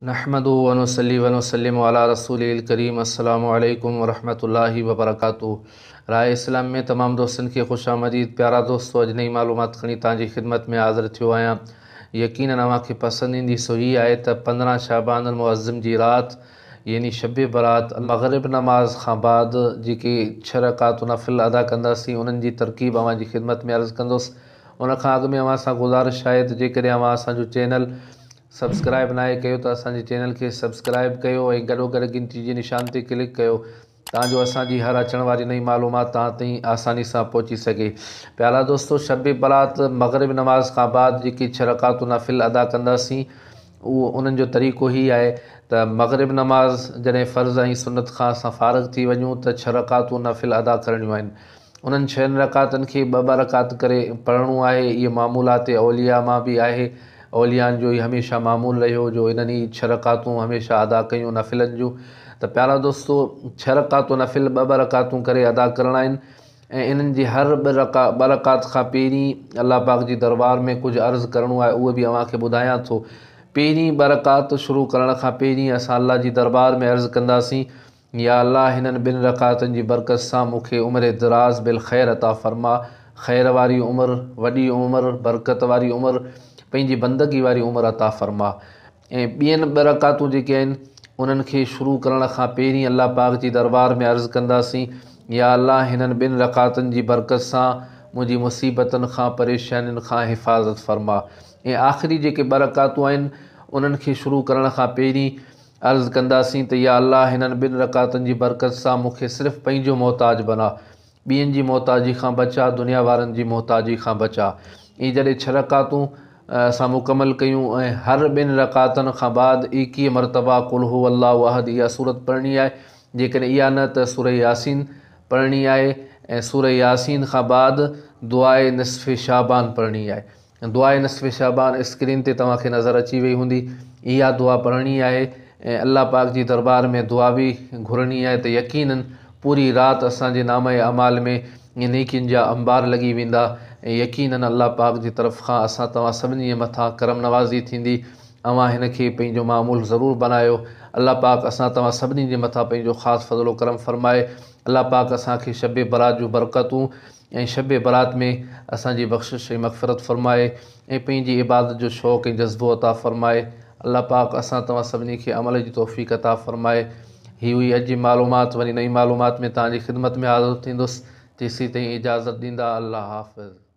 नहमदु व नुसल्ली व नुसल्लिमु अला रसूलिल करीम। अस्सलामु अलैकुम व रहमतुल्लाहि व बरकातुहू। राय इस्लाम में तमाम दोस्तन के खुश आमदीद। प्यारा दोस्तों, अॼु नई मालूमात खणी तव्हांजी ख़िदमत में हाज़िर थियो आहियां। यकीनन अव्हांखे पसंदि ईंदी। सो ही आहे त 15 शाबान मुअज़्ज़म जी रात यानी शब बरात मग़रिब नमाज़ खां बाद जेके 6 रकात नफ़िल अदा कंदासीं, उन्हनि जी तरकीब अव्हांजी ख़िदमत में अर्ज़ु कंदुसि। उन खां अॻु में अव्हां सां गुज़ारिश आहे त जेकॾहिं अव्हां असांजो चैनल सब्सक्राइब नाहे कयो त असांजे चैनल खे सब्सक्राइब कयो ऐं गॾोगॾु गिनती जे निशान ते क्लिक कयो ताजो असांजी हर अचण वारी नई मालूमात तव्हां ताईं आसानी सां पहुची सघे। प्यारा दोस्तों, शब बरात मग़रिब नमाज़ खां बाद जेकी 6 रकात नफ़िल अदा कंदासीं, उहो उन्हनि जो तरीक़ो ही आहे त मग़रिब नमाज़ जॾहिं फ़र्ज़ ऐं सुन्नत खां असां फ़ारिग़ थी वञूं त 6 रकातूं नफ़िल अदा करणियूं आहिनि। उन्हनि 6 रकातनि खे ॿ रकात करे पढ़णो आहे। इहे मामूलात औलिया मां बि आहे। औलियान जो ही हमेशह मामूल रहियो जो इन्हनि 6 रकातूं हमेशह अदा कयूं नफ़िलनि जूं। त प्यारा दोस्तों, 6 रकातूं नफ़िल ॿ रकातूं करे अदा करणा आहिनि ऐं इन्हनि जी हर 2 रकात खां पहिरीं अल्लाह पाक जी दरबार में कुझु अर्ज़ु करिणो आहे। उहो बि अव्हांखे ॿुधायां थो। पहिरीं 2 रकात शुरू करण खां पहिरीं असां अल्लाह जी दरबार में अर्ज़ु कंदासीं, या अल्लाह हिननि 2 रकातनि जी बरकत सां मूंखे उमिरि दराज़ बिल ख़ैर अता फ़रमा। ख़ैर वारी उमिरि, वॾी उमिरि, बरकत वारी उमिरि, पंहिंजी बंदगी वारी उमिरि अता फ़रमा। ऐं ॿियनि 2 रकातूं जेके आहिनि उन्हनि खे शुरू करण खां पहिरीं अल्लाह पाक जी दरबार में अर्ज़ु कंदासीं, या अल्लाह हिननि 2 रकातनि जी बरकत सां मुंहिंजी मुसीबतनि खां, परेशानियुनि खां हिफ़ाज़त फ़रमा। ऐं आख़िरी जेके 2 रकातूं आहिनि उन्हनि खे शुरू करण खां पहिरीं अर्ज़ु कंदासीं त या अल्लाह हिननि 2 रकातनि जी बरकत सां मूंखे सिर्फ़ु पंहिंजो मोहताज बना, ॿियनि जी मोहताजी खां बचा, दुनिया वारनि जी मोहताजी खां बचा। ऐं जॾहिं 6 रकातूं असां मुकमल कयूं ऐं हर 2 रकातनि खां बाद 21 मरतबा कुल हू अल्लाहु अहद इहा सूरत पढ़णी आहे। जेकॾहिं इहा न त सूरह यासीन पढ़णी आहे ऐं सूरह यासीन खां बाद दुआए निस्फ़े शाबान पढ़णी आहे। दुआए निस्फ़े शाबान स्क्रीन ते तव्हांखे नज़र अची वई हूंदी। इहा दुआ पढ़णी आहे ऐं अल्लाह पाक जी दरबार में दुआ बि घुरणी आहे त यकीनन पूरी राति असांजे नाम ए अमाल में नेकियुनि जा अंबार लॻी वेंदा ऐं यकीनन अल्लाह पाक जी तरफ़ खां असां तव्हां सभिनी जे मथां करम नवाज़ी थींदी। अव्हां हिन खे पंहिंजो मामूल ज़रूरु बनायो। अल्लाह पाक असां तव्हां सभिनी जे मथां पंहिंजो ख़ासि फ़ज़लो करम फ़रमाए। अल्लाह पाक असांखे शब बरात जूं बरकतूं ऐं शब बरात में असांजी बख़्शिश ऐं मग़फ़िरत फ़रमाए ऐं पंहिंजी इबादत जो शौक़ु ऐं जज़्बो अता फ़रमाए। अल्लाह पाक असां तव्हां सभिनी खे अमल जी तौफ़ीक़ अता फ़रमाए। ही हुई अॼु जी मालूमात। वरी नई मालूमात में तव्हांजी ख़िदमत में हाज़िर थींदुसि। तेसीं ताईं इजाज़त ॾींदा। अल्लाह हाफ़िज़।